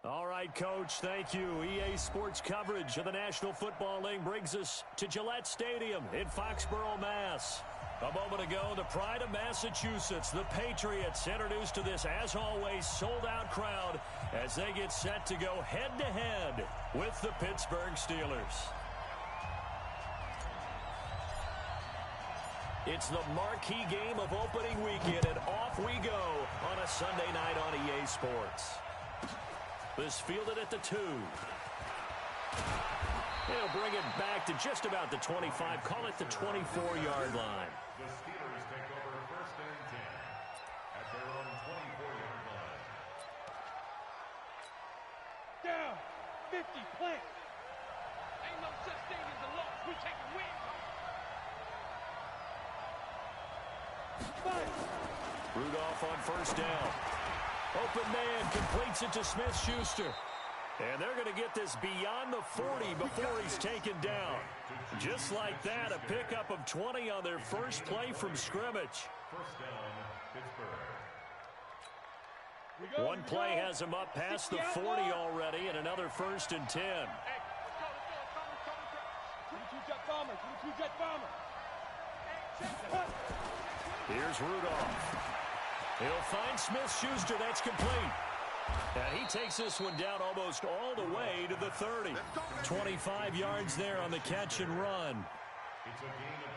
All right, Coach, thank you. EA Sports coverage of the National Football League brings us to Gillette Stadium in Foxborough, Mass. A moment ago, the pride of Massachusetts, the Patriots, introduced to this, as always, sold-out crowd as they get set to go head-to-head with the Pittsburgh Steelers. It's the marquee game of opening weekend, and off we go on a Sunday night on EA Sports. This fielded at the 2. They'll bring it back to just about the 25. Call it the 24-yard line. The Steelers take over 1st and 10 at their own 24-yard line. Down, 50, plant. Ain't no such thing as a loss. We take a win. 5. Rudolph on 1st down. Open man completes it to Smith-Schuster. And they're going to get this beyond the 40 before he's taken down. Just like that, a pickup of 20 on their first play from scrimmage. 1st down, Pittsburgh. One play has him up past the 40 already, and another 1st and 10. Hey, let's go. 22 jet bomber, 22 jet bomber. Here's Rudolph. He'll find Smith-Schuster. That's complete. And he takes this one down almost all the way to the 30. 25 yards there on the catch and run.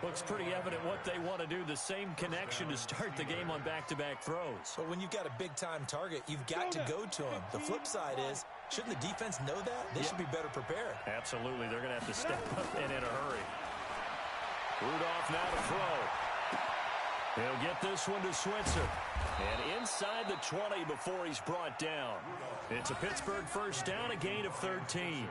Looks pretty evident what they want to do. The same connection to start the game on back-to-back throws. But when you've got a big-time target, you've got to go to him. The flip side is, shouldn't the defense know that? They should be better prepared. Absolutely. They're going to have to step up and in a hurry. Rudolph now to throw. He'll get this one to Switzer. And inside the 20 before he's brought down. It's a Pittsburgh 1st down, a gain of 13.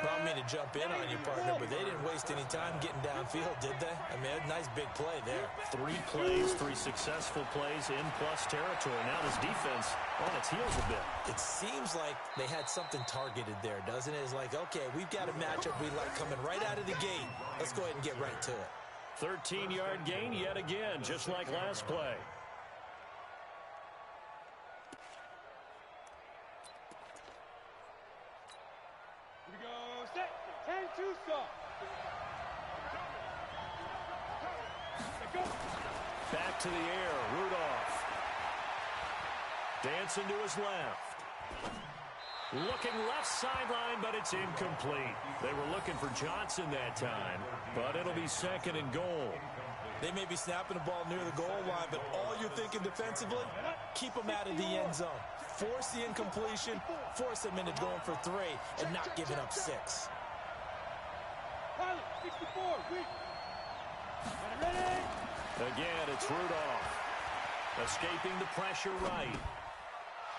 Well, I mean to jump in on you, partner, but they didn't waste any time getting downfield, did they? I mean, a nice big play there. 3 plays, 3 successful plays in plus territory. Now this defense on its heels a bit. It seems like they had something targeted there, doesn't it? It's like, okay, we've got a matchup we like coming right out of the gate. Let's go ahead and get right to it. 13-yard gain yet again, just like last play. Here we go. Set. 10-2 stop. Go. Back to the air, Rudolph. Dancing to his left. Looking left sideline, but it's incomplete. They were looking for Johnson that time, but it'll be 2nd and goal. They may be snapping the ball near the goal line, but all you're thinking defensively, keep them out of the end zone. Force the incompletion, force them into going for 3, and not giving up 6. Pilot, 64, weak. Ready? Again, it's Rudolph. Escaping the pressure right.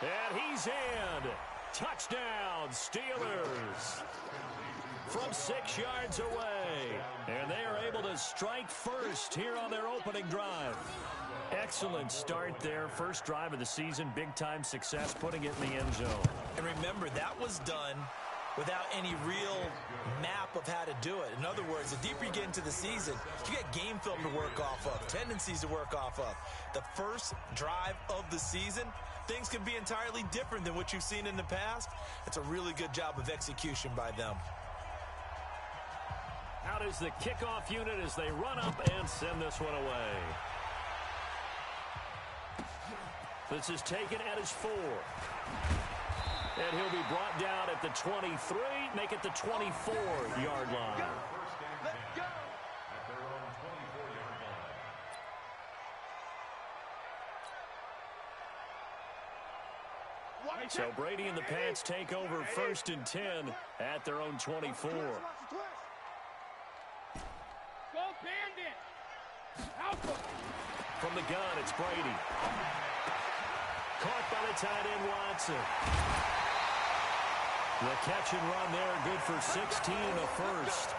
And he's in. Touchdown, Steelers. From 6 yards away. And they are able to strike first here on their opening drive. Excellent start there. First drive of the season. Big-time success, putting it in the end zone. And remember, that was done without any real map of how to do it. In other words, the deeper you get into the season, you got game film to work off of, tendencies to work off of. The first drive of the season, things can be entirely different than what you've seen in the past. It's a really good job of execution by them. Out is the kickoff unit as they run up and send this one away. This is taken at his 4. And he'll be brought down at the 23, make it the 24-yard line. Let's go. At their own 24-yard line. So Brady and the Pats take over 1st and 10 at their own 24. Go Bandit! Alpha! From the gun, it's Brady. Caught by the tight end, Watson. The catch and run there, good for 16 and a first.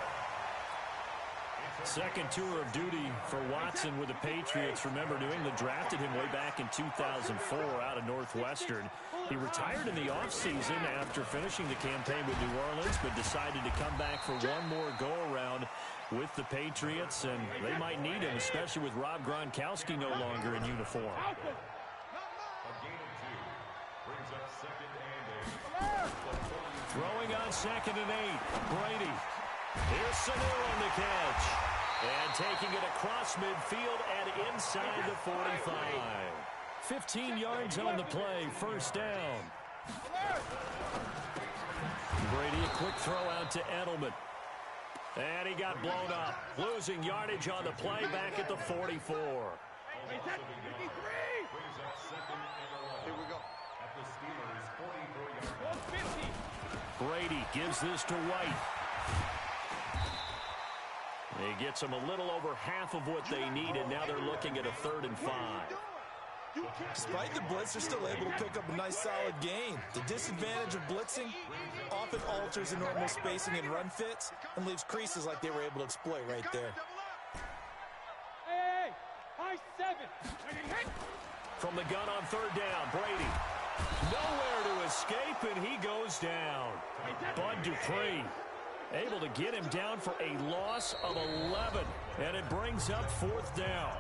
Second tour of duty for Watson with the Patriots. Remember, New England drafted him way back in 2004 out of Northwestern. He retired in the offseason after finishing the campaign with New Orleans, but decided to come back for one more go-around with the Patriots, and they might need him, especially with Rob Gronkowski no longer in uniform. A gain of 2 brings up 2nd and 8. Throwing on 2nd and 8, Brady. Here's Sanu on the catch. And taking it across midfield and inside the 45. 15 yards on the play, 1st down. Brady, a quick throw out to Edelman. And he got blown up. Losing yardage on the play back at the 44. Brings up 2nd and 11. Here we go. At the Steelers' 44-yard line. Brady gives this to White. He gets them a little over half of what they needed. Now they're looking at a 3rd and 5. Despite the blitz, they're still able to pick up a nice solid gain. The disadvantage of blitzing often alters the normal spacing and run fits and leaves creases like they were able to exploit right there. Hey, high 7. From the gun on 3rd down, Brady. Nowhere to escape, and he goes down. Bud Dupree able to get him down for a loss of 11, and it brings up 4th down.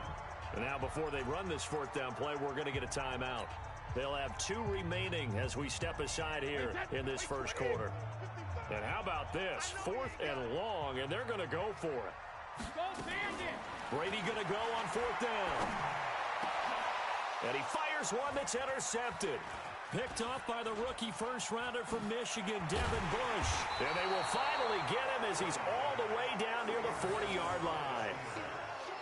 And now before they run this 4th down play, we're going to get a timeout. They'll have 2 remaining as we step aside here in this 1st quarter. And how about this? 4th and long, and they're going to go for it. Brady going to go on 4th down. And he fires one that's intercepted. Picked off by the rookie first-rounder from Michigan, Devin Bush. And they will finally get him as he's all the way down near the 40-yard line.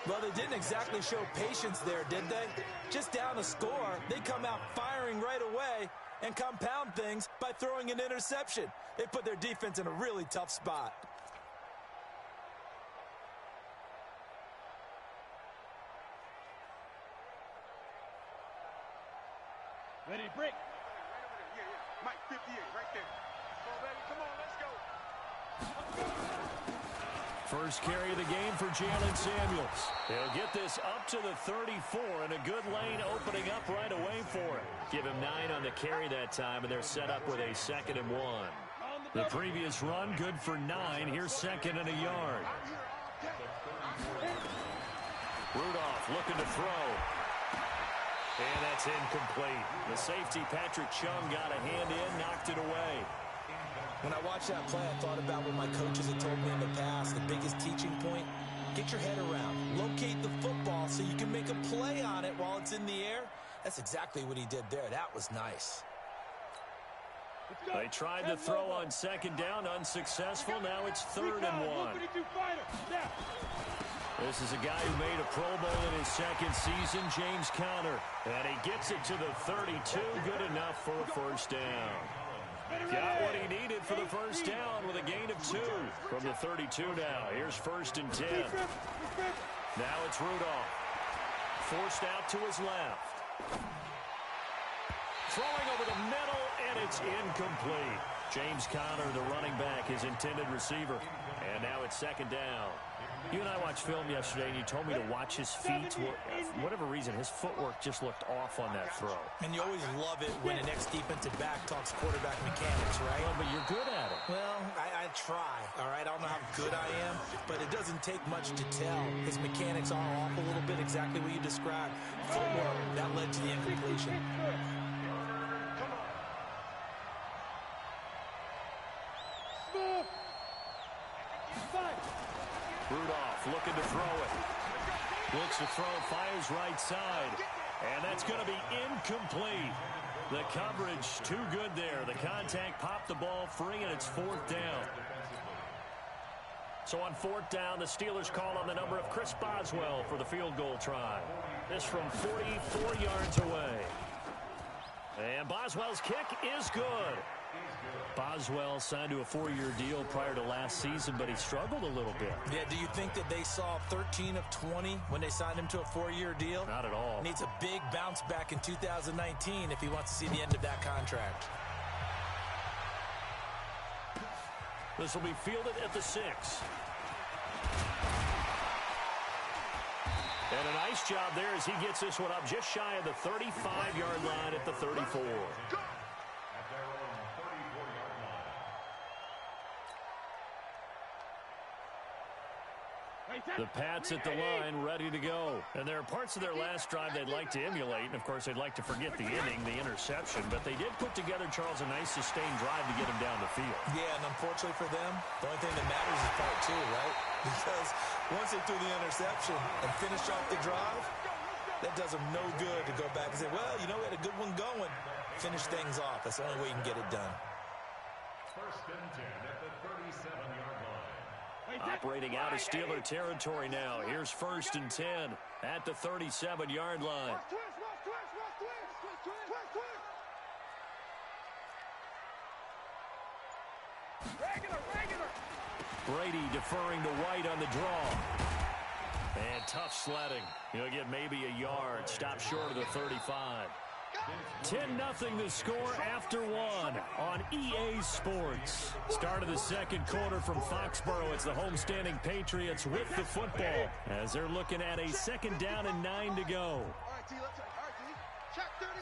Well, they didn't exactly show patience there, did they? Just down a score, they come out firing right away and compound things by throwing an interception. They put their defense in a really tough spot. Ready to break. Mike 58 right there. Come on, let's go. First carry of the game for Jalen Samuels. He'll get this up to the 34, and a good lane opening up right away for him. Give him 9 on the carry that time, and they're set up with a 2nd and 1. The previous run, good for 9. Here's 2nd and a yard. Rudolph looking to throw. And that's incomplete. The safety, Patrick Chung, got a hand in, knocked it away. When I watched that play, I thought about what my coaches had told me in the past. The biggest teaching point, get your head around. Locate the football so you can make a play on it while it's in the air. That's exactly what he did there. That was nice. They tried to throw on 2nd down, unsuccessful. Now it's 3rd and 1. This is a guy who made a Pro Bowl in his 2nd season, James Conner. And he gets it to the 32, good enough for a 1st down. Got what he needed for the 1st down with a gain of 2 from the 32 now. Here's 1st and 10. Now it's Rudolph. Forced out to his left. Throwing over the middle, and it's incomplete. James Conner, the running back, his intended receiver. And now it's 2nd down. You and I watched film yesterday, and you told me to watch his feet. For whatever reason, his footwork just looked off on that throw. And you always love it when an ex-defensive back talks quarterback mechanics, right? Well, but you're good at it. Well, I try, all right? I don't know how good I am, but it doesn't take much to tell. His mechanics are off a little bit, exactly what you described. Footwork, that led to the incompletion. Rudolph looking to throw it. Looks to throw, fires right side. And that's going to be incomplete. The coverage too good there. The contact popped the ball free, and it's fourth down. So on fourth down, the Steelers call on the number of Chris Boswell for the field goal try. This from 44 yards away. And Boswell's kick is good. Boswell signed to a 4-year deal prior to last season, but he struggled a little bit. Yeah, do you think that they saw 13 of 20 when they signed him to a 4-year deal? Not at all. Needs a big bounce back in 2019 if he wants to see the end of that contract. This will be fielded at the 6. And a nice job there as he gets this one up just shy of the 35-yard line at the 34. The Pats at the line, ready to go. And there are parts of their last drive they'd like to emulate. And, of course, they'd like to forget the inning, the interception. But they did put together, Charles, a nice sustained drive to get him down the field. Yeah, and unfortunately for them, the only thing that matters is part 2, right? Because once they threw the interception and finished off the drive, that does them no good to go back and say, well, you know, we had a good one going. Finish things off. That's the only way you can get it done. First and 10 at the 37-yard line. Operating out of Steeler territory now. Here's first and 10 at the 37-yard line. Brady deferring to White on the draw. And tough sledding. He'll get maybe a yard. Stop short of the 35. 10-0 the score after 1 on EA Sports. Start of the second quarter from Foxborough. It's the homestanding Patriots with the football as they're looking at a second down and 9 to go. Check 31.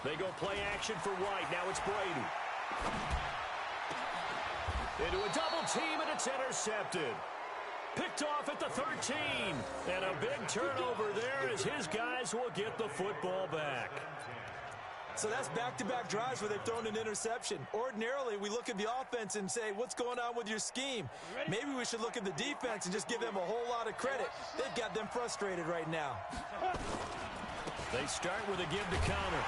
They go play action for White. Now it's Brady. Into a double team, and it's intercepted. Picked off at the 13. And a big turnover there as his guys will get the football back. So that's back-to-back drives where they've thrown an interception. Ordinarily, we look at the offense and say, what's going on with your scheme? Maybe we should look at the defense and just give them a whole lot of credit. They've got them frustrated right now. They start with a give to counter.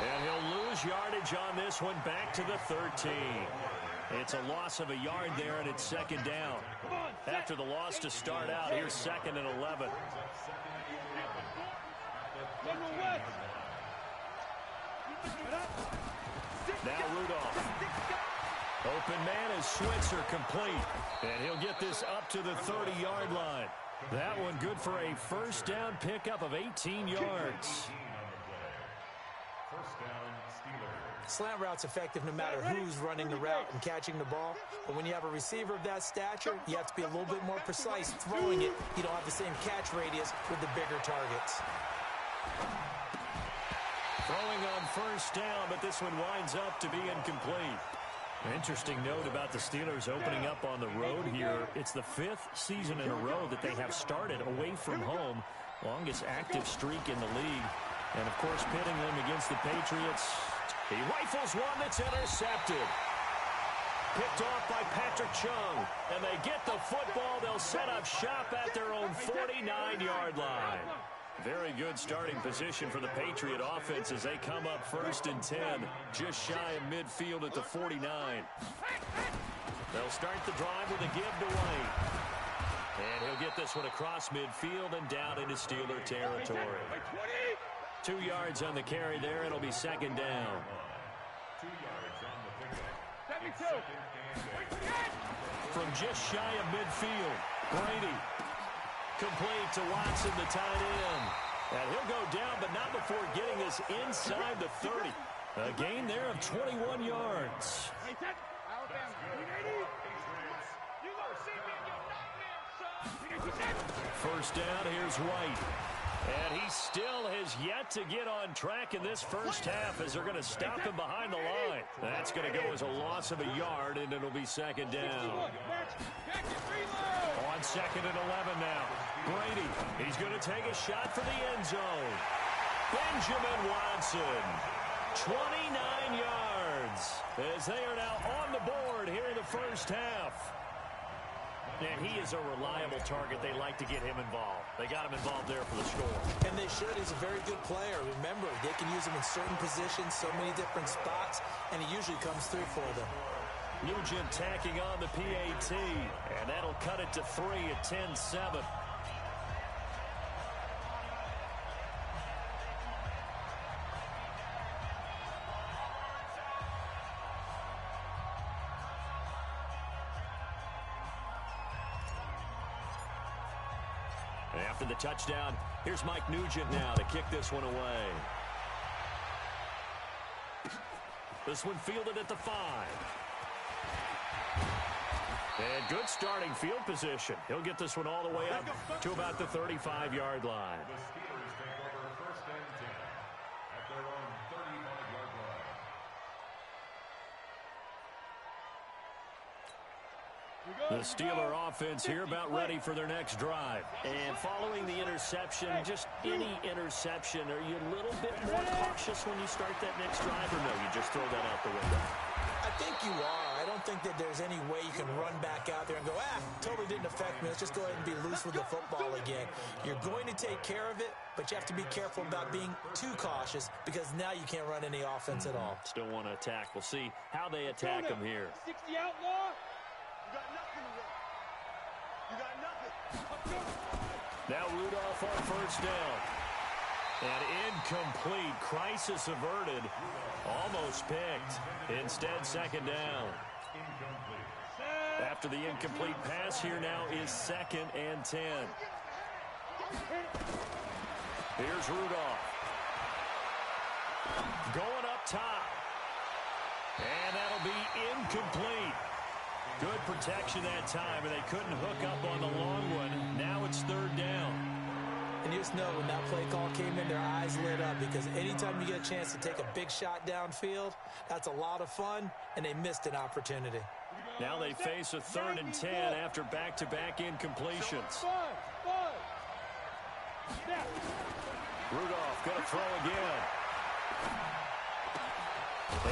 And he'll lose yardage on this one back to the 13. It's a loss of a yard there, and it's second down. After the loss to start out, here's second and 11. Now Rudolph. Open man is Switzer, complete. And he'll get this up to the 30-yard line. That one good for a first down pickup of 18 yards. First down, Steelers. Slant route's effective no matter who's running the route and catching the ball. But when you have a receiver of that stature, you have to be a little bit more precise throwing it. You don't have the same catch radius with the bigger targets. Throwing on first down, but this one winds up to be incomplete. Interesting note about the Steelers opening up on the road here. It's the 5th season in a row that they have started away from home. Longest active streak in the league. And, of course, pitting them against the Patriots. He rifles one that's intercepted. Picked off by Patrick Chung. And they get the football. They'll set up shop at their own 49-yard line. Very good starting position for the Patriot offense as they come up first and 10. Just shy of midfield at the 49. They'll start the drive with a give to White. And he'll get this one across midfield and down into Steeler territory. 2 yards on the carry there. It'll be second down. 2 yards on the pickup. From just shy of midfield, Brady. Complete to Watson, the tight end. And he'll go down, but not before getting this inside the 30. A gain there of 21 yards. First down, here's White. And he still has yet to get on track in this first half as they're going to stop him behind the line. That's going to go as a loss of a yard, and it'll be second down. On second and 11 now. Brady, he's going to take a shot for the end zone. Benjamin Watson, 29 yards, as they are now on the board here in the first half. And he is a reliable target. They like to get him involved. They got him involved there for the score. And they should. He's a very good player. Remember, they can use him in certain positions, so many different spots, and he usually comes through for them. Nugent tacking on the PAT, and that'll cut it to 3 at 10-7. After the touchdown, here's Mike Nugent now to kick this one away. This one fielded at the 5. And good starting field position. He'll get this one all the way up to about the 35-yard line. The Steelers take over first and 10 at their own 35-yard line. The Steeler offense here about ready for their next drive. And following the interception, just any interception, are you a little bit more cautious when you start that next drive, or no, you just throw that out the window? I think you are. I don't think that there's any way you can run back out there and go, totally didn't affect me. Let's just go ahead and be loose with the football again. You're going to take care of it, but you have to be careful about being too cautious because now you can't run any offense at all. Still want to attack. We'll see how they attack him here. 60 outlaw. You got nothing to run. You got nothing. Now Rudolph on first down. And incomplete. Crisis averted. Almost picked. Instead, second down. After the incomplete pass, here now is 2nd and 10. Here's Rudolph. Going up top. And that'll be incomplete. Good protection that time, and they couldn't hook up on the long one. Now it's 3rd down. And you just know when that play call came in, their eyes lit up because anytime you get a chance to take a big shot downfield, that's a lot of fun, and they missed an opportunity. Now they face a 3rd and 10 after back-to-back incompletions. Rudolph going to throw again.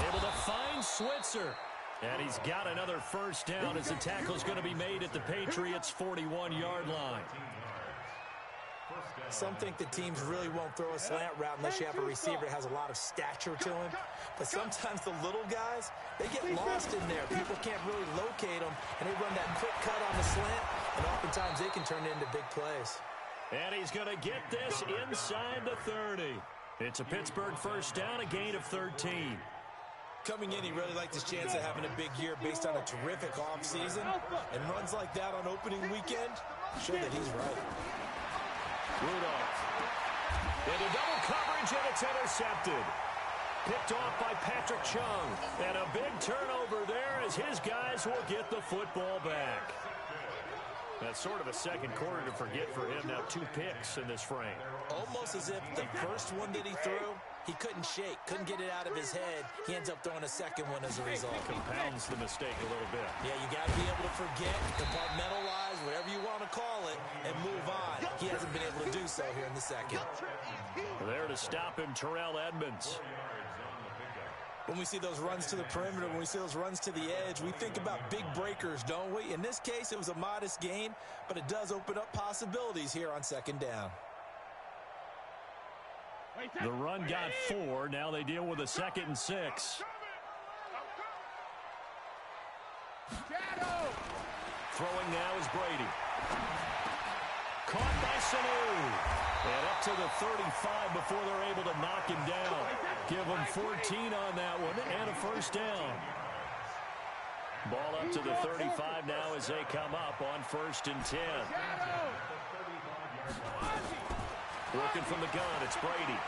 Able to find Switzer. And he's got another first down as the tackle's going to be made at the Patriots' 41-yard line. Some think the teams really won't throw a slant route unless you have a receiver that has a lot of stature to him. But sometimes the little guys, they get lost in there. People can't really locate them, and they run that quick cut on the slant, and oftentimes they can turn it into big plays. And he's going to get this inside the 30. It's a Pittsburgh first down, a gain of 13. Coming in, he really liked his chance of having a big year based on a terrific offseason. And runs like that on opening weekend show that he's right. Rudolph into double coverage, and it's intercepted. Picked off by Patrick Chung. And a big turnover there as his guys will get the football back. That's sort of a second quarter to forget for him. Now 2 picks in this frame. Almost as if the first one that he threw, he couldn't shake, couldn't get it out of his head. He ends up throwing a second one as a result. Compounds the mistake a little bit. Yeah, you got to be able to forget, compartmentalize, whatever you want to call it, and move on. He hasn't been able to do so here in the second. There to stop him, Terrell Edmonds. When we see those runs to the perimeter, when we see those runs to the edge, we think about big breakers, don't we? In this case, it was a modest gain, but it does open up possibilities here on second down. The run got 4. Now they deal with a 2nd and 6. Throwing now is Brady. Caught by Sanu. And up to the 35 before they're able to knock him down. Give them 14 on that one and a first down. Ball up to the 35 now as they come up on 1st and 10. Working from the gun, it's Brady.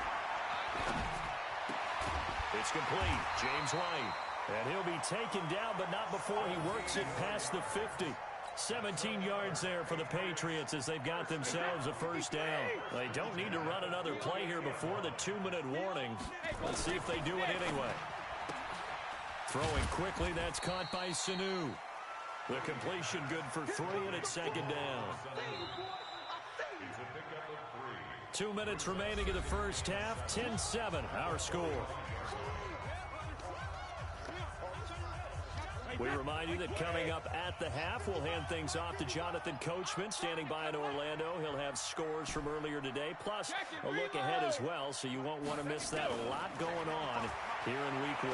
It's complete. James White. And he'll be taken down, but not before he works it past the 50. 17 yards there for the Patriots as they've got themselves a first down. They don't need to run another play here before the 2-minute warning. Let's see if they do it anyway. Throwing quickly, that's caught by Sanu. The completion good for 3, and it's 2nd down. 2 minutes remaining in the first half. 10-7, our score. We remind you that coming up at the half, we'll hand things off to Jonathan Coachman, standing by in Orlando. He'll have scores from earlier today, plus a look ahead as well, so you won't want to miss that. A lot going on here in Week 1.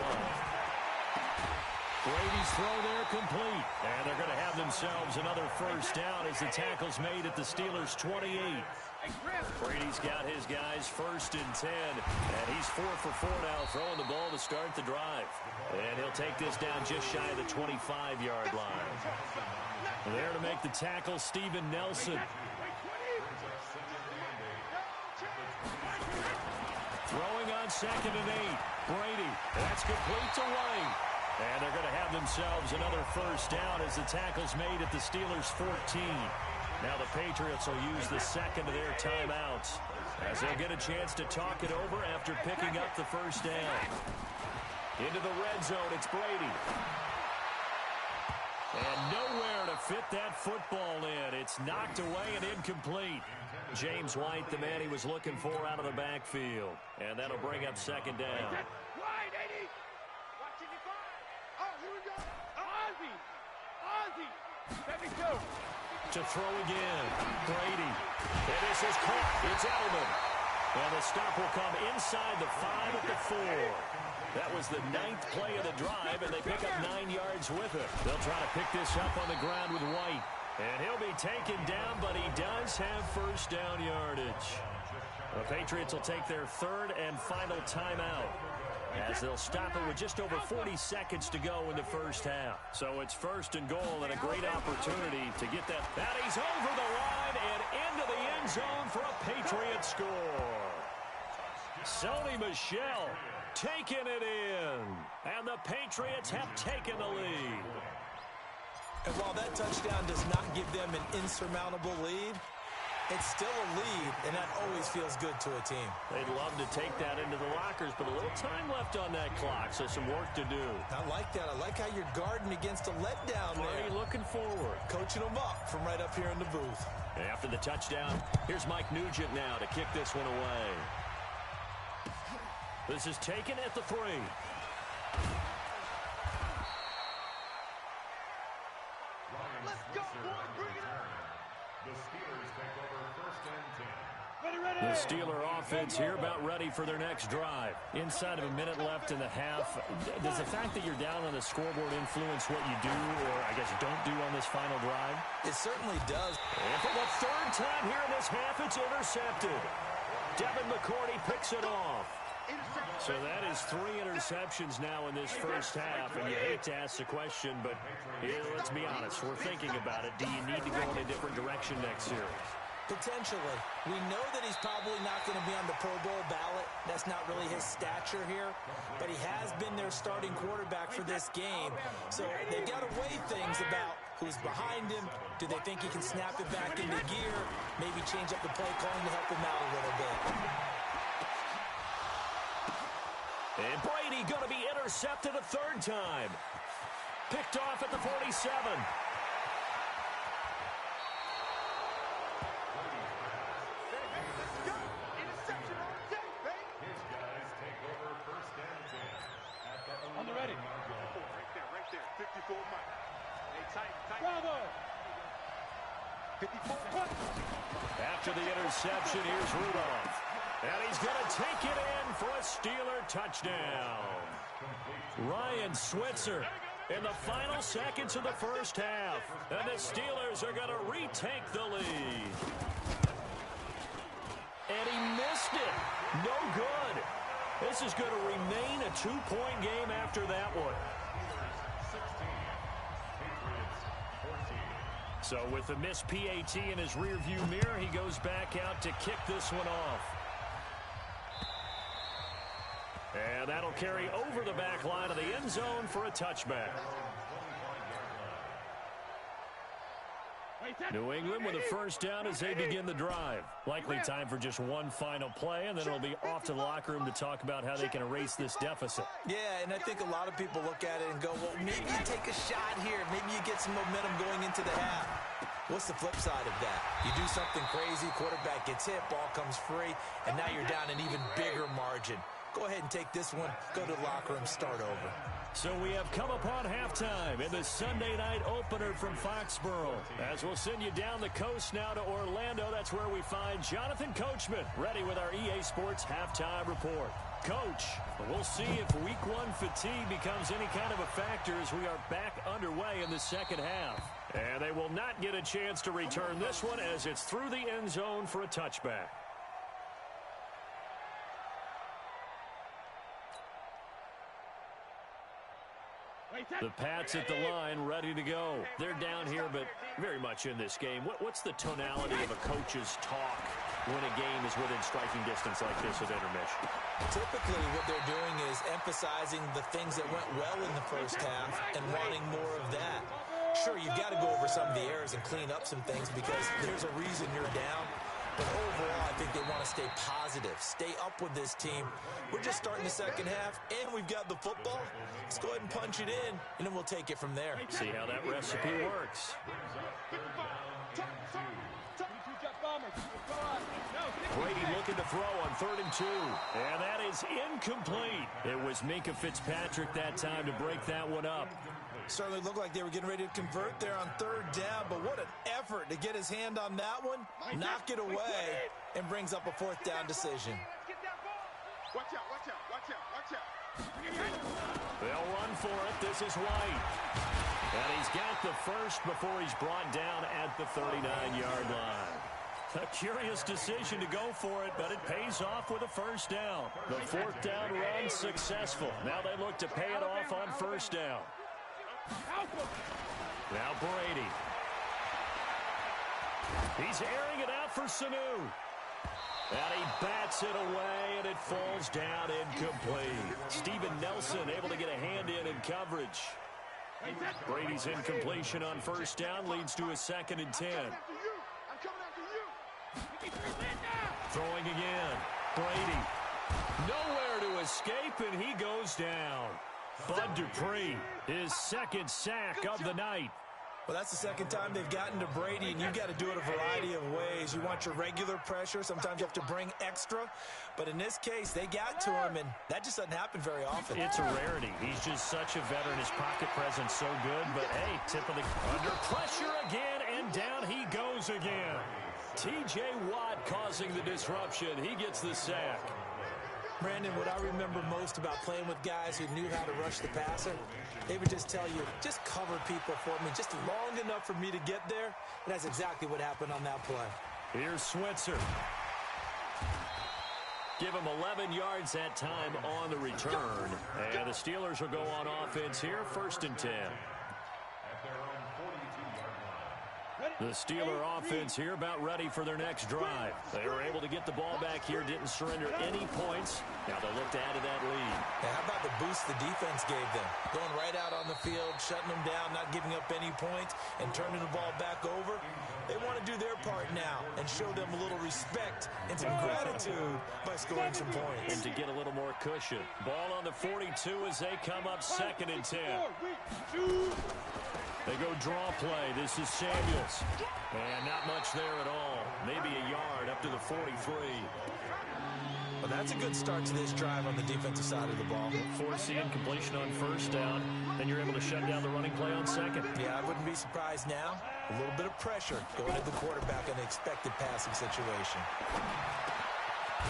Brady's throw there complete, and they're going to have themselves another first down as the tackle's made at the Steelers' 28. Brady's got his guys 1st and 10, and he's 4 for 4 now, throwing the ball to start the drive. And he'll take this down just shy of the 25-yard line. There to make the tackle, Steven Nelson. Throwing on 2nd and 8. Brady, that's complete to White. And they're going to have themselves another first down as the tackle's made at the Steelers' 14. Now the Patriots will use the second of their timeouts as they'll get a chance to talk it over after picking up the first down. Into the red zone, it's Brady. And nowhere to fit that football in. It's knocked away and incomplete. James White, the man he was looking for out of the backfield. And that'll bring up 2nd down. To throw again, Brady. And this is caught. It's Edelman. And the stop will come inside the 5 at the 4. That was the 9th play of the drive, and they pick up 9 yards with it. They'll try to pick this up on the ground with White. And he'll be taken down, but he does have first down yardage. The Patriots will take their 3rd and final timeout, as they'll stop it with just over 40 seconds to go in the first half. So it's 1st and goal and a great opportunity to get that. That he's over the line and into the end zone for a Patriot score. Sony Michel taking it in. And the Patriots have taken the lead. And while that touchdown does not give them an insurmountable lead, it's still a lead, and that always feels good to a team. They'd love to take that into the lockers, but a little time left on that clock, so some work to do. I like that. I like how you're guarding against a letdown there. Already looking forward. Coaching them up from right up here in the booth. After the touchdown, here's Mike Nugent now to kick this one away. This is taken at the 3. Let's go, boy. Bring it up. The Steelers take over 1st and 10. The Steeler offense here about ready for their next drive. Inside of a minute left in the half. Does the fact that you're down on the scoreboard influence what you do, or I guess don't do on this final drive? It certainly does. And for the 3rd time here in this half, it's intercepted. Devin McCourty picks it off. So that is 3 interceptions now in this first half, and you hate to ask the question, but let's be honest, we're thinking about it. Do you need to go in a different direction next series? Potentially. We know that he's probably not going to be on the Pro Bowl ballot. That's not really his stature here, but he has been their starting quarterback for this game. So they've got to weigh things about who's behind him. Do they think he can snap it back into gear? Maybe change up the play calling to help him out a little bit. And Brady going to be intercepted a 3rd time. Picked off at the 47. His guys take over 1st and 10 at the 11. On the ready. Right there. 54 Mike. Hey, tight. Bravo. 54. After the interception, here's Rudolph. And he's going to take it in for a Steeler touchdown. Ryan Switzer in the final seconds of the first half. And the Steelers are going to retake the lead. And he missed it. No good. This is going to remain a 2-point game after that one. 16, Patriots 14. So with the missed PAT in his rearview mirror, he goes back out to kick this one off. And that'll carry over the back line of the end zone for a touchback. New England with a first down as they begin the drive. Likely time for just one final play, and then it'll be off to the locker room to talk about how they can erase this deficit. Yeah, and I think a lot of people look at it and go, well, maybe you take a shot here. Maybe you get some momentum going into the half. What's the flip side of that? You do something crazy, quarterback gets hit, ball comes free, and now you're down an even bigger margin. go ahead and take this one, go to the locker room, start over. So we have come upon halftime in the Sunday night opener from Foxborough. As we'll send you down the coast now to Orlando, that's where we find Jonathan Coachman ready with our EA Sports halftime report. Coach, we'll see if week one fatigue becomes any kind of a factor as we are back underway in the second half. And they will not get a chance to return this one as it's through the end zone for a touchback. The Pats at the line, ready to go. They're down here, but very much in this game. What's the tonality of a coach's talk when a game is within striking distance like this with intermission? Typically, what they're doing is emphasizing the things that went well in the first half and wanting more of that. Sure, you've got to go over some of the errors and clean up some things because there's a reason you're down. But overall, I think they want to stay positive, stay up with this team. We're just starting the second half, and we've got the football. Let's go ahead and punch it in, and then we'll take it from there. See how that recipe works. Brady looking to throw on 3rd and 2. And that is incomplete. It was Minkah Fitzpatrick that time to break that one up. Certainly looked like they were getting ready to convert there on 3rd down, but what an effort to get his hand on that one, knock it away, and brings up a 4th down decision. Watch out, watch out, watch out, watch out. They'll run for it. This is White. And he's got the first before he's brought down at the 39-yard line. A curious decision to go for it, but it pays off with a 1st down. The 4th down run successful. Now they look to pay it off on 1st down. Now Brady. He's airing it out for Sanu. And he bats it away, and it falls down incomplete. Steven Nelson able to get a hand in coverage. Brady's incompletion on 1st down leads to a 2nd and 10. Throwing again. Brady. Nowhere to escape, and he goes down. Bud Dupree, his 2nd sack of the night. Well, that's the 2nd time they've gotten to Brady, and you've got to do it a variety of ways. You want your regular pressure. Sometimes you have to bring extra. But in this case, they got to him, and that just doesn't happen very often. It's a rarity. He's just such a veteran. His pocket presence so good. But, hey, tip of the... Under pressure again, and down he goes again. T.J. Watt causing the disruption. He gets the sack. Brandon, what I remember most about playing with guys who knew how to rush the passer, they would just tell you, just cover people for me, just long enough for me to get there. And that's exactly what happened on that play. Here's Switzer. Give him 11 yards that time on the return. And the Steelers will go on offense here, 1st and 10. The Steeler offense here about ready for their next drive. They were able to get the ball back here, didn't surrender any points. Now they'll look to add to that lead. Yeah, how about the boost the defense gave them? Going right out on the field, shutting them down, not giving up any points, and turning the ball back over. They want to do their part now and show them a little respect and some gratitude by scoring some points. And to get a little more cushion. Ball on the 42 as they come up 2nd and 10. They go draw play. This is Samuels. And not much there at all. Maybe a yard up to the 43. Well, that's a good start to this drive on the defensive side of the ball. Force the incompletion on 1st down. Then you're able to shut down the running play on 2nd. Yeah, I wouldn't be surprised now. A little bit of pressure going at the quarterback in an expected passing situation.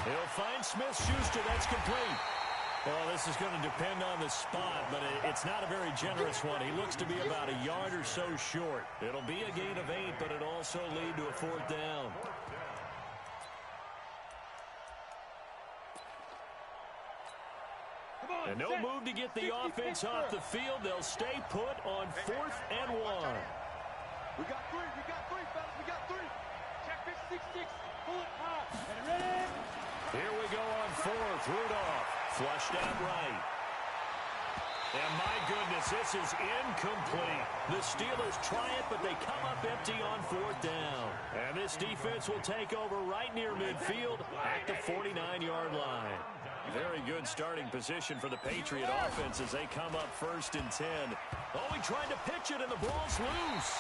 He'll find Smith-Schuster. That's complete. Well, this is going to depend on the spot, but it's not a very generous one. He looks to be about a yard or so short. It'll be a gain of 8, but it'll also lead to a 4th down. And no move to get the offense off the field. They'll stay put on 4th and 1. We got 3, fellas, we got 3. Check this 6-6, pull it high, and ready? Here we go on 4th. Rudolph flushed out right. And my goodness, this is incomplete. The Steelers try it, but they come up empty on 4th down. And this defense will take over right near midfield at the 49-yard line. Very good starting position for the Patriot offense as they come up 1st and 10. Oh, he tried to pitch it, and the ball's loose.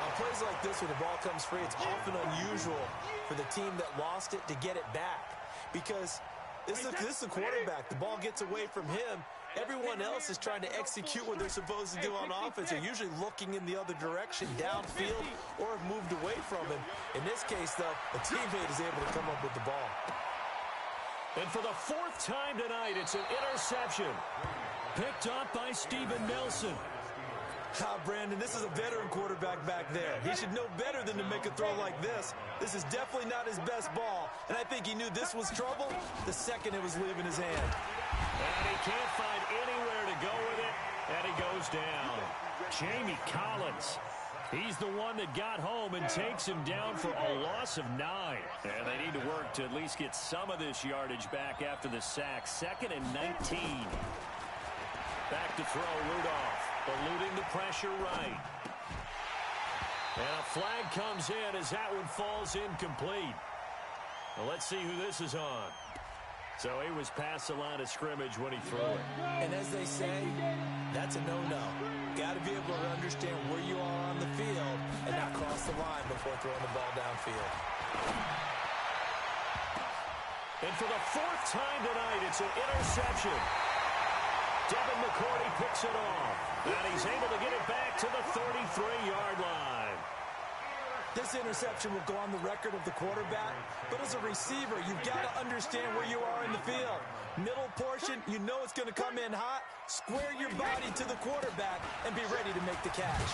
On plays like this, when the ball comes free, it's often unusual for the team that lost it to get it back. Because This is a quarterback. The ball gets away from him. Everyone else is trying to execute what they're supposed to do on offense. They're usually looking in the other direction, downfield, or have moved away from him. In this case, though, a teammate is able to come up with the ball. And for the fourth time tonight, it's an interception. Picked up by Steven Nelson. Brandon, this is a veteran quarterback back there. He should know better than to make a throw like this. This is definitely not his best ball, and I think he knew this was trouble the second it was leaving his hand. And he can't find anywhere to go with it, and he goes down. Jamie Collins. He's the one that got home and takes him down for a loss of 9. And they need to work to at least get some of this yardage back after the sack. 2nd and 19. Back to throw Rudolph. Eluding the pressure right. And a flag comes in as that one falls incomplete. Well, let's see who this is on. So he was past the line of scrimmage when he threw it. And as they say, that's a no-no. Got to be able to understand where you are on the field and not cross the line before throwing the ball downfield. And for the 4th time tonight, it's an interception. Devin McCourty picks it off. And he's able to get it back to the 33-yard line. This interception will go on the record of the quarterback, but as a receiver, you've got to understand where you are in the field. Middle portion, you know it's going to come in hot. Square your body to the quarterback and be ready to make the catch.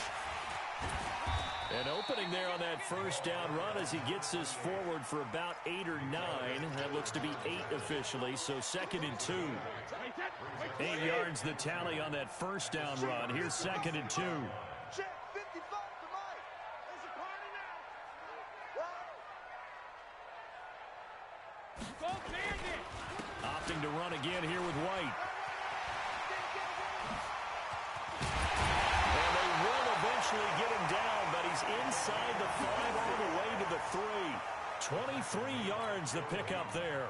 An opening there on that first down run as he gets this forward for about 8 or 9. That looks to be 8 officially, so 2nd and 2. 8 yards the tally on that first down run. Here's 2nd and 2. Opting to run again here with White. And they will eventually get him down, but he's inside the 5 all the way to the 3. 23 yards the pickup there.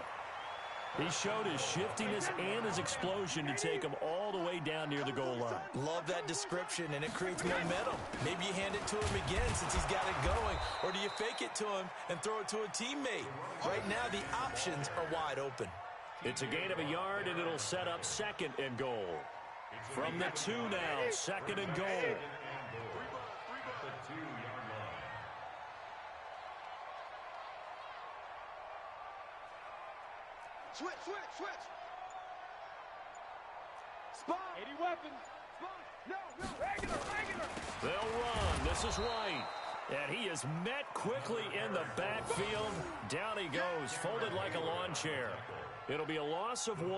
He showed his shiftiness and his explosion to take him all the way down near the goal line. Love that description, and it creates momentum. Maybe you hand it to him again since he's got it going, or do you fake it to him and throw it to a teammate? Right now, the options are wide open. It's a gain of a yard, and it'll set up 2nd and goal. From the 2 now, 2nd and goal. Switch. Spot. 80 weapons. Spot. No. Regular. They'll run. This is White. And he is met quickly in the backfield. Down he goes, folded like a lawn chair. It'll be a loss of 1,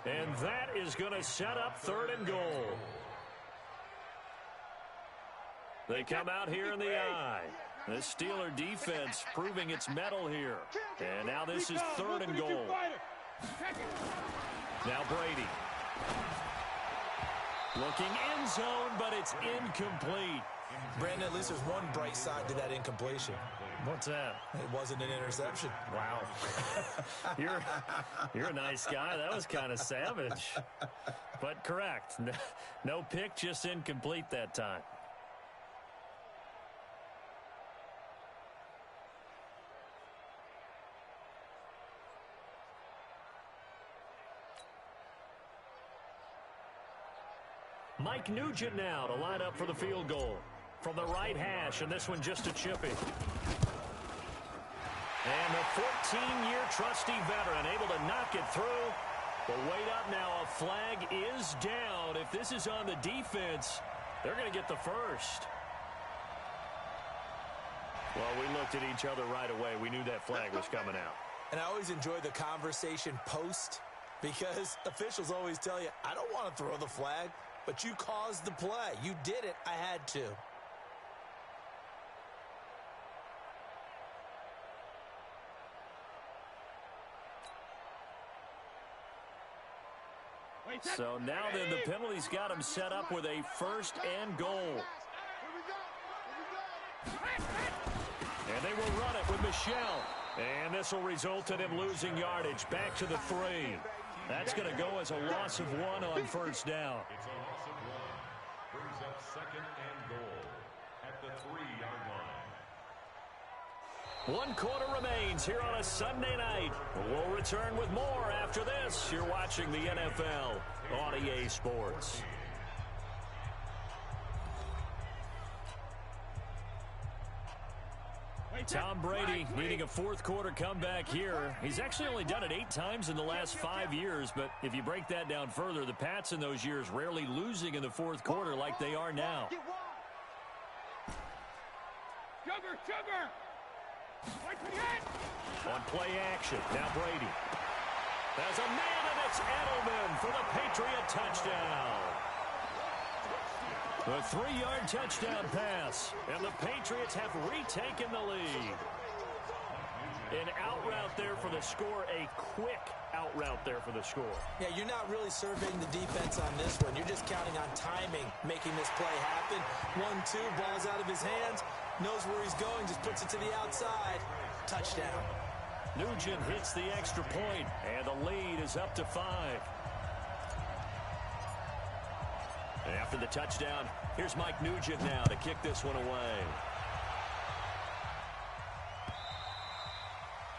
and that is going to set up 3rd and goal. They come out here in the eye. The Steeler defense proving its mettle here. And now this is 3rd and goal. Now Brady. Looking end zone, but it's incomplete. Brandon, at least there's one bright side to that incompletion. What's that? It wasn't an interception. Wow. You're a nice guy. That was kind of savage. But correct. No pick, just incomplete that time. Mike Nugent now to line up for the field goal. From the right hash, and this one just a chippy. And the 14-year trusty veteran able to knock it through. But wait up now, a flag is down. If this is on the defense, they're going to get the first. Well, we looked at each other right away. We knew that flag was coming out. And I always enjoy the conversation post because officials always tell you, I don't want to throw the flag, but you caused the play. You did it. I had to. So now then the penalty's got him set up with a 1st and goal. And they will run it with Michelle. And this will result in him losing yardage back to the 3. That's going to go as a loss of 1 on 1st down. It's a loss of 1. Brings up 2nd and goal at the 3-yard line. 1 quarter remains here on a Sunday night. We'll return with more after this. You're watching the NFL on EA Sports. Tom Brady needing a fourth quarter comeback here. He's actually only done it 8 times in the last 5 years, but if you break that down further, the Pats in those years rarely losing in the fourth quarter like they are now. Sugar! On play action, now Brady. There's a man, and it's Edelman for the Patriot touchdown. A 3-yard touchdown pass, and the Patriots have retaken the lead. An out route there for the score, a quick out route there for the score. Yeah, you're not really surveying the defense on this one. You're just counting on timing, making this play happen. 1-2, ball's out of his hands, knows where he's going, just puts it to the outside. Touchdown. Nugent hits the extra point, and the lead is up to 5. After the touchdown, here's Mike Nugent now to kick this one away.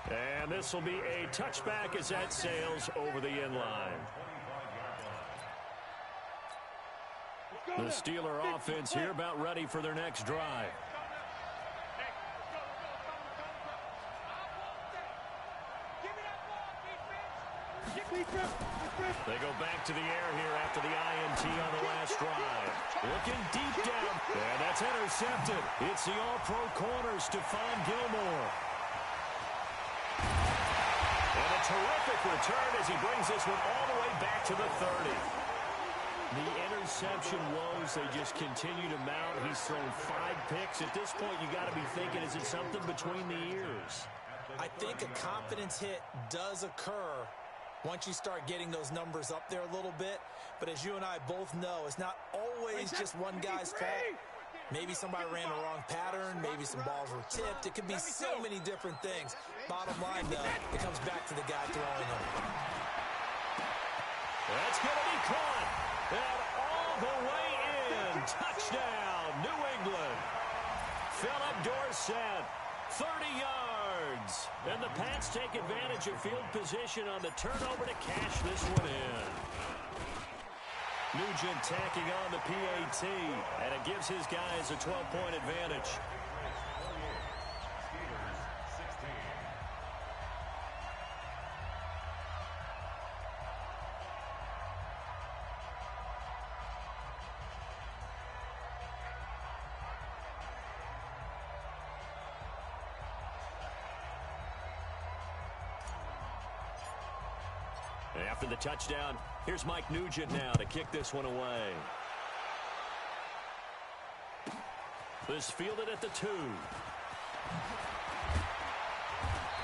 And this will be a touchback as that sails over the end line. The Steeler offense here about ready for their next drive. They go back to the air here after the INT on the last drive. Looking deep down, and that's intercepted. It's the all-pro corner, Stephon Gilmore. And a terrific return as he brings this one all the way back to the 30. The interception woes, they just continue to mount. He's thrown 5 picks. At this point, you got to be thinking, is it something between the ears? I think a confidence hit does occur once you start getting those numbers up there a little bit. But as you and I both know, it's not always just one guy's fault. Maybe somebody ran the wrong pattern. Maybe some balls were tipped. It could be so many different things. Bottom line, though, it comes back to the guy throwing them. That's going to be caught. And all the way in. Touchdown, New England. Philip Dorsett, 30 yards. And the Pats take advantage of field position on the turnover to cash this one in. Nugent tacking on the PAT, and it gives his guys a 12-point advantage. After the touchdown, here's Mike Nugent now to kick this one away. This fielded at the 2.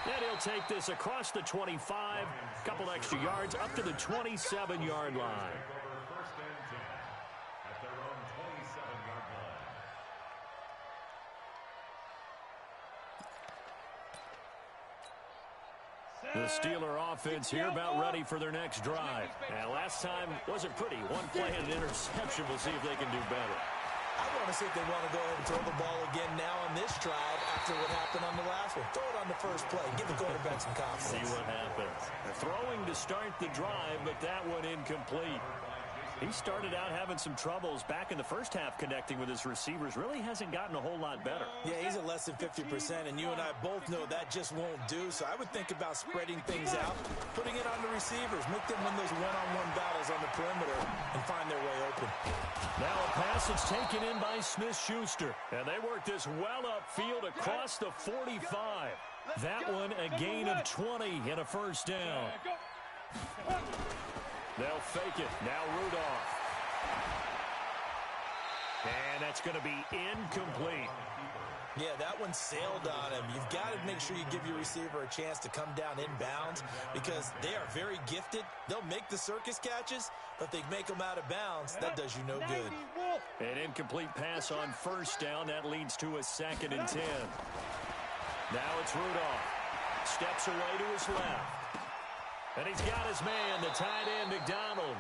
And he'll take this across the 25, couple extra yards up to the 27-yard line. First and 10 at their own 27-yard line. The Steeler offense here about ready for their next drive. And last time wasn't pretty. One play and an interception. We'll see if they can do better. I want to see if they want to go ahead and throw the ball again now on this drive after what happened on the last one. Throw it on the first play. Give the quarterback some confidence. See what happens. They're throwing to start the drive, but that one incomplete. He started out having some troubles back in the first half connecting with his receivers. Really hasn't gotten a whole lot better. Yeah, he's at less than 50%, and you and I both know that just won't do. So I would think about spreading things out, putting it on the receivers, make them win those one-on-one battles on the perimeter and find their way open. Now a pass that's taken in by Smith-Schuster. And they work this well upfield across the 45. That one a gain of 20 and a first down. They'll fake it. Now Rudolph. And that's going to be incomplete. Yeah, that one sailed on him. You've got to make sure you give your receiver a chance to come down inbounds because they are very gifted. They'll make the circus catches, but they make them out of bounds. That does you no good. An incomplete pass on first down. That leads to a 2nd and 10. Now it's Rudolph. Steps away to his left. And he's got his man, the tight end, McDonald.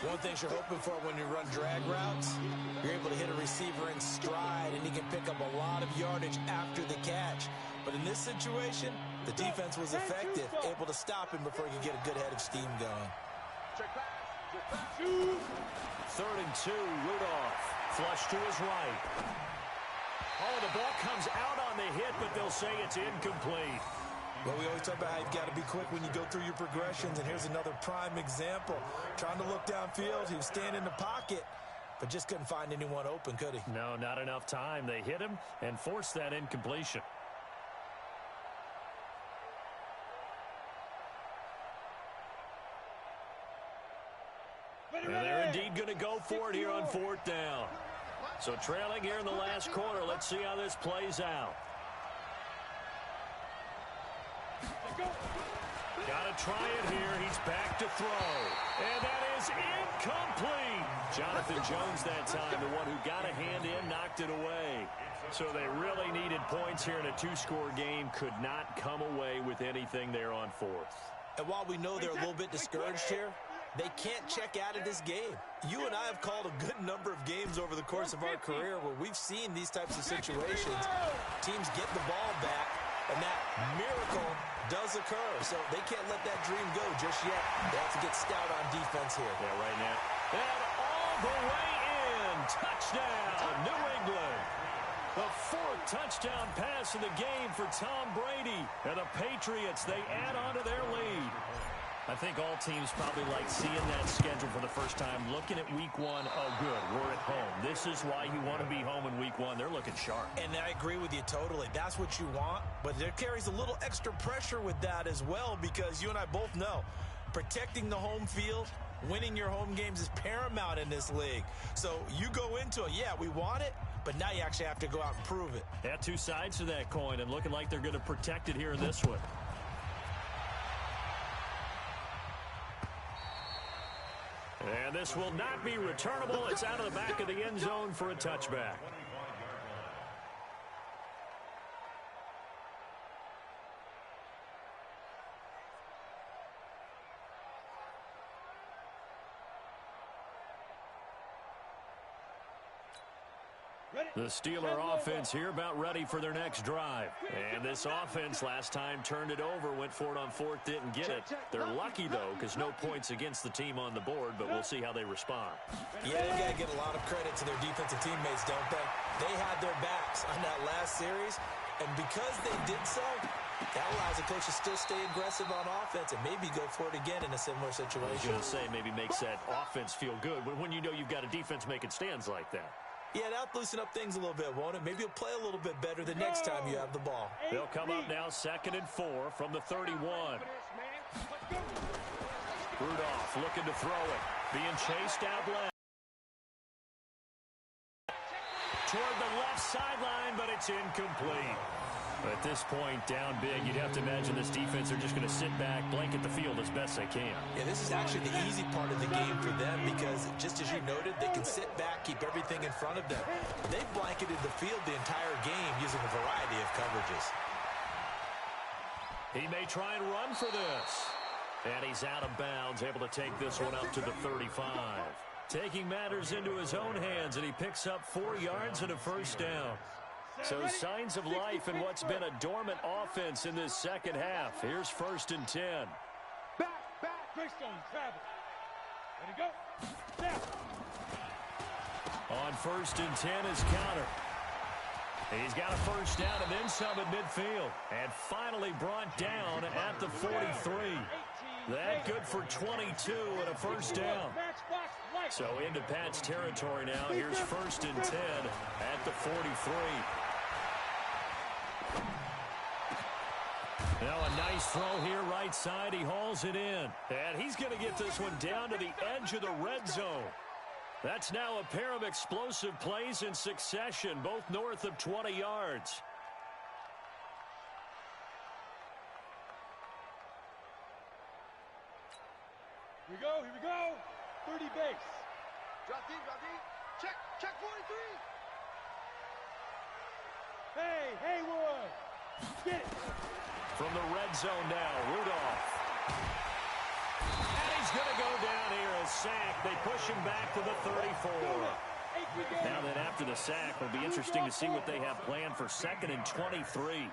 One thing you're hoping for when you run drag routes, you're able to hit a receiver in stride, and he can pick up a lot of yardage after the catch. But in this situation, the defense was effective, able to stop him before he could get a good head of steam going. 3rd and 2, Rudolph. Flush to his right. Oh, the ball comes out on the hit, but they'll say it's incomplete. Well, we always talk about how you've got to be quick when you go through your progressions, and here's another prime example. Trying to look downfield, he was standing in the pocket, but just couldn't find anyone open, could he? No, not enough time. They hit him and forced that incompletion. And they're indeed going to go for it here on 4th down. So trailing here in the last quarter. Let's see how this plays out. Got to try it here. He's back to throw. And that is incomplete. Jonathan Jones that time, the one who got a hand in, knocked it away. So they really needed points here in a 2-score game. Could not come away with anything there on 4th. And while we know they're a little bit discouraged here, they can't check out of this game. You and I have called a good number of games over the course of our career where we've seen these types of situations. Teams get the ball back, and that miracle does occur. So they can't let that dream go just yet. They have to get stout on defense here. Yeah, right now. And all the way in. Touchdown, New England. The 4th touchdown pass in the game for Tom Brady. And the Patriots, they add on to their lead. I think all teams probably like seeing that schedule for the first time, looking at week 1. Oh, good, we're at home. This is why you want to be home in week 1. They're looking sharp. And I agree with you totally. That's what you want, but there carries a little extra pressure with that as well, because you and I both know protecting the home field, winning your home games is paramount in this league. So you go into it, yeah, we want it, but now you actually have to go out and prove it. Yeah, 2 sides to that coin, and looking like they're going to protect it here in this one. And this will not be returnable. It's out of the back of the end zone for a touchback. The Steeler offense here about ready for their next drive. And this offense last time turned it over, went for it on 4th, didn't get it. They're lucky, though, because no points against the team on the board, but we'll see how they respond. Yeah, they've got to give a lot of credit to their defensive teammates, don't they? They had their backs on that last series, and because they did so, that allows the coach to still stay aggressive on offense and maybe go for it again in a similar situation. I was going to say, maybe makes that offense feel good when you know you've got a defense making stands like that. Yeah, that'll loosen up things a little bit, won't it? Maybe you'll play a little bit better the next time you have the ball. They'll come up now 2nd and 4 from the 31. Rudolph looking to throw it. Being chased out left. Toward the left sideline, but it's incomplete. At this point, down big, you'd have to imagine this defense are just going to sit back, blanket the field as best they can. Yeah, this is actually the easy part of the game for them because, just as you noted, they can sit back, keep everything in front of them. They've blanketed the field the entire game using a variety of coverages. He may try and run for this. And he's out of bounds, able to take this one up to the 35. Taking matters into his own hands, and he picks up 4 yards and a 1st down. So signs of life in what's been a dormant offense in this second half. Here's 1st and 10. Back, Greystone, travel. Ready, go. Down. On 1st and 10 is counter. He's got a 1st down and then some at midfield. And finally brought down at the 43. That good for 22 and a 1st down. So into Pat's territory now. Here's 1st and 10 at the 43. Now a nice throw here right side. He hauls it in. And he's going to get this one down to the edge of the red zone. That's now a pair of explosive plays in succession, both north of 20 yards. Here we go. 30 base. Drop deep. Check 43. Hey, Haywood. Get it. From the red zone now, Rudolph. And he's going to go down here as sacked. They push him back to the 34. Now then, after the sack, it'll be interesting to see what they have planned for 2nd and 23.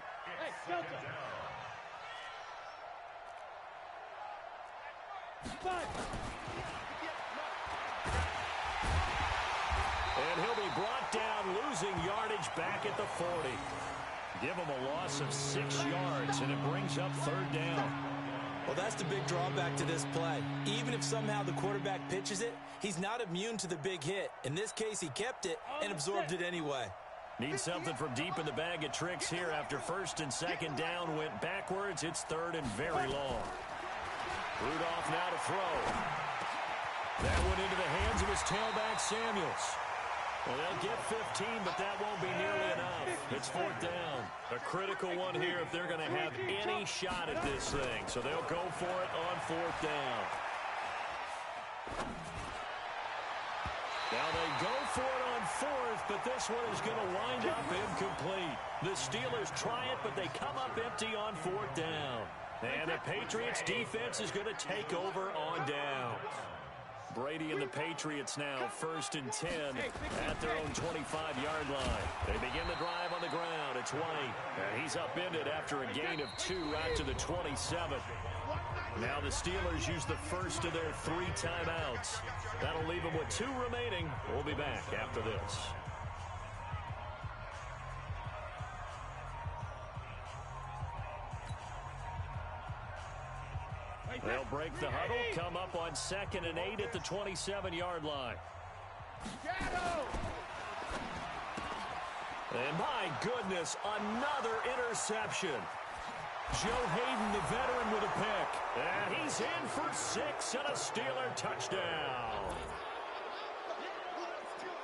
And he'll be brought down, losing yardage back at the 40. Give him a loss of 6 yards, and it brings up 3rd down. Well, that's the big drawback to this play. Even if somehow the quarterback pitches it, he's not immune to the big hit. In this case, he kept it and absorbed it anyway. Need something from deep in the bag of tricks here after 1st and 2nd down went backwards. It's 3rd and very long. Rudolph now to throw. That went into the hands of his tailback, Samuels. Well, they'll get 15, but that won't be nearly enough. It's 4th down. A critical one here if they're going to have any shot at this thing. So they'll go for it on 4th down. Now they go for it on 4th, but this one is going to wind up incomplete. The Steelers try it, but they come up empty on 4th down. And the Patriots defense is going to take over on downs. Brady and the Patriots now 1st and 10 at their own 25-yard line. They begin the drive on the ground. It's White, and he's upended after a gain of 2 out to the 27. Now the Steelers use the first of their 3 timeouts. That'll leave them with 2 remaining. We'll be back after this. They'll break the huddle, come up on 2nd and 8 at the 27-yard line. And my goodness, another interception. Joe Hayden, the veteran, with a pick. And he's in for 6 and a Steeler touchdown.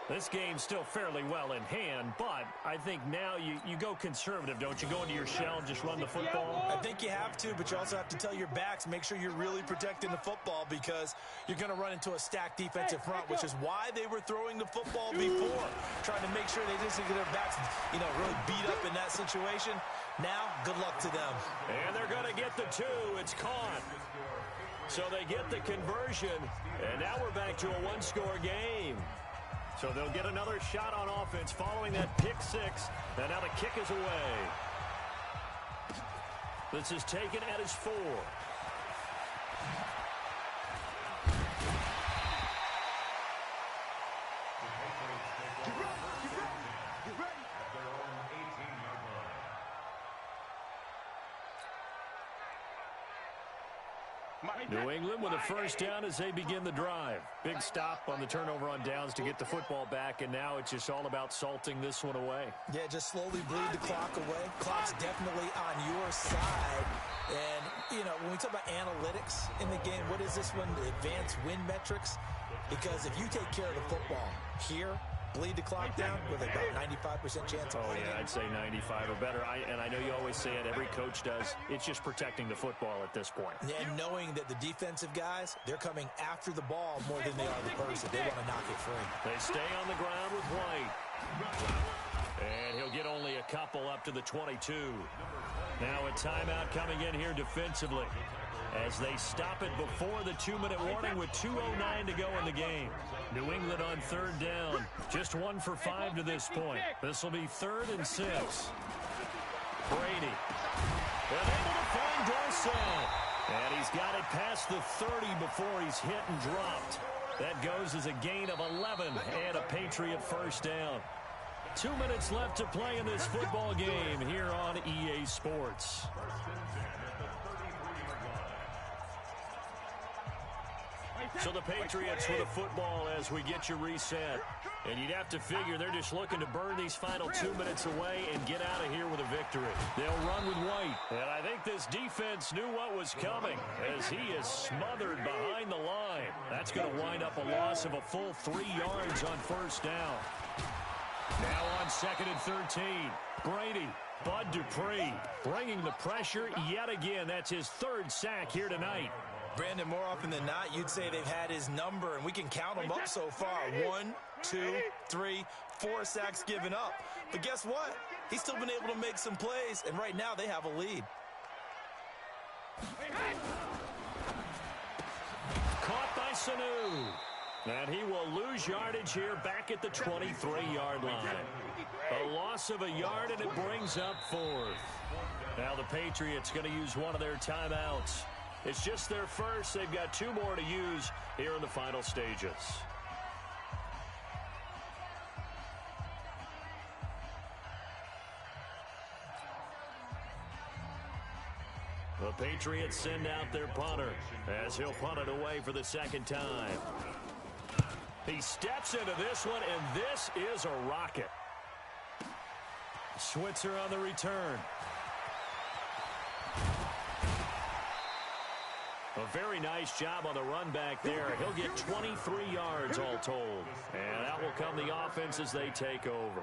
This game's still fairly well in hand, but I think now you go conservative, don't you? Go into your shell and just run the football? I think you have to, but you also have to tell your backs, make sure you're really protecting the football because you're going to run into a stacked defensive front, which is why they were throwing the football before, trying to make sure they didn't get their backs, really beat up in that situation. Now, good luck to them. And they're going to get the 2. It's caught. So they get the conversion, and now we're back to a 1-score game. So they'll get another shot on offense following that pick 6. And now the kick is away. This is taken at his 4. New England with a first down as they begin the drive. Big stop on the turnover on downs to get the football back, and now it's just all about salting this one away. Yeah, just slowly bleed the clock away. Clock's definitely on your side. And, when we talk about analytics in the game, what is this one? The advanced win metrics? Because if you take care of the football here, bleed the clock down with about 95% chance of winning. I'd say 95 or better. And I know you always say it, every coach does. It's just protecting the football at this point. And knowing that the defensive guys, they're coming after the ball more than they are the person. They want to knock it free. They stay on the ground with White. And he'll get only a couple up to the 22. Now a timeout coming in here defensively as they stop it before the 2-minute warning with 2:09 to go in the game. New England on 3rd down. Just 1 for 5 to this point. This will be 3rd and 6. Brady. Unable to find Dorsett. And he's got it past the 30 before he's hit and dropped. That goes as a gain of 11 and a Patriot first down. 2 minutes left to play in this football game here on EA Sports. So the Patriots with the football as we get you reset. And you'd have to figure they're just looking to burn these final 2 minutes away and get out of here with a victory. They'll run with White. And I think this defense knew what was coming as he is smothered behind the line. That's going to wind up a loss of a full 3 yards on first down. Now on 2nd and 13. Brady. Bud Dupree bringing the pressure yet again. That's his 3rd sack here tonight. Brandon, more often than not, you'd say they've had his number, and we can count them up so far. 1, 2, 3, 4 sacks given up. But guess what? He's still been able to make some plays, and right now they have a lead. Caught Sanu. And he will lose yardage here back at the 23-yard line. A loss of a yard, and it brings up fourth. Now the Patriots going to use one of their timeouts. It's just their first. They've got two more to use here in the final stages. The Patriots send out their punter as he'll punt it away for the second time. He steps into this one, and this is a rocket. Switzer on the return. A very nice job on the run back there. He'll get 23 yards all told. And out will come the offense as they take over.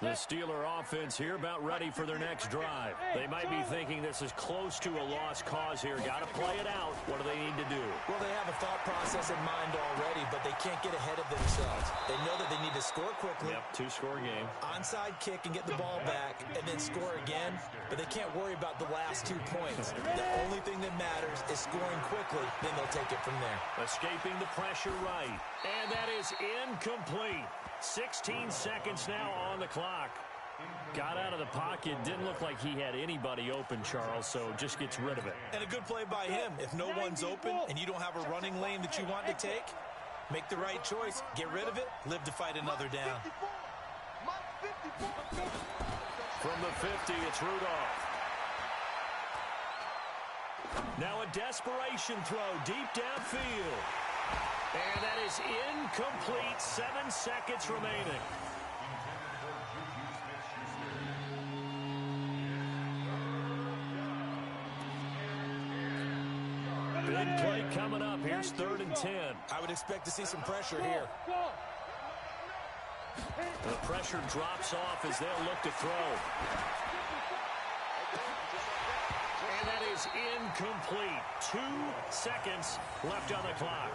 The Steeler offense here about ready for their next drive. They might be thinking this is close to a lost cause here. Got to play it out. What do they need to do? Well, they have a thought process in mind already, but they can't get ahead of themselves. They know that they need to score quickly. Yep, two-score game. Onside kick and get the ball back and then score again, but they can't worry about the last 2 points. The only thing that matters is scoring quickly, then they'll take it from there. Escaping the pressure right, and that is incomplete. 16 seconds now on the clock. Got out of the pocket. Didn't look like he had anybody open, Charles, so just gets rid of it. And a good play by him. If no one's open and you don't have a running lane that you want to take, make the right choice. Get rid of it. Live to fight another down. From the 50, it's Rudolph. Now a desperation throw deep downfield. And that is incomplete. 7 seconds remaining. Big play coming up. Here's 3rd and 10. I would expect to see some pressure here. The pressure drops off as they'll look to throw. And that is incomplete. 2 seconds left on the clock.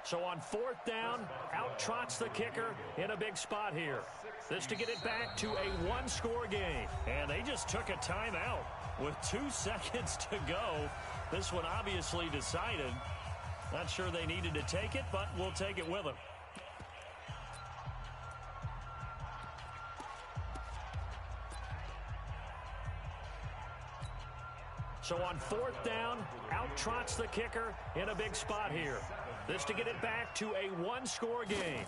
So on 4th down, out trots the kicker in a big spot here. This to get it back to a 1-score game. And they just took a timeout with 2 seconds to go. This one obviously decided. Not sure they needed to take it, but we'll take it with them. So on 4th down, out trots the kicker in a big spot here. This to get it back to a 1-score game.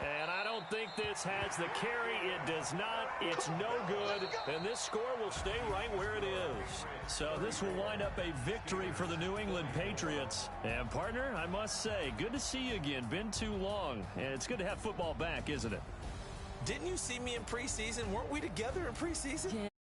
And I don't think this has the carry. It does not. It's no good. And this score will stay right where it is. So this will wind up a victory for the New England Patriots. And, partner, I must say, good to see you again. Been too long. And it's good to have football back, isn't it? Didn't you see me in preseason? Weren't we together in preseason?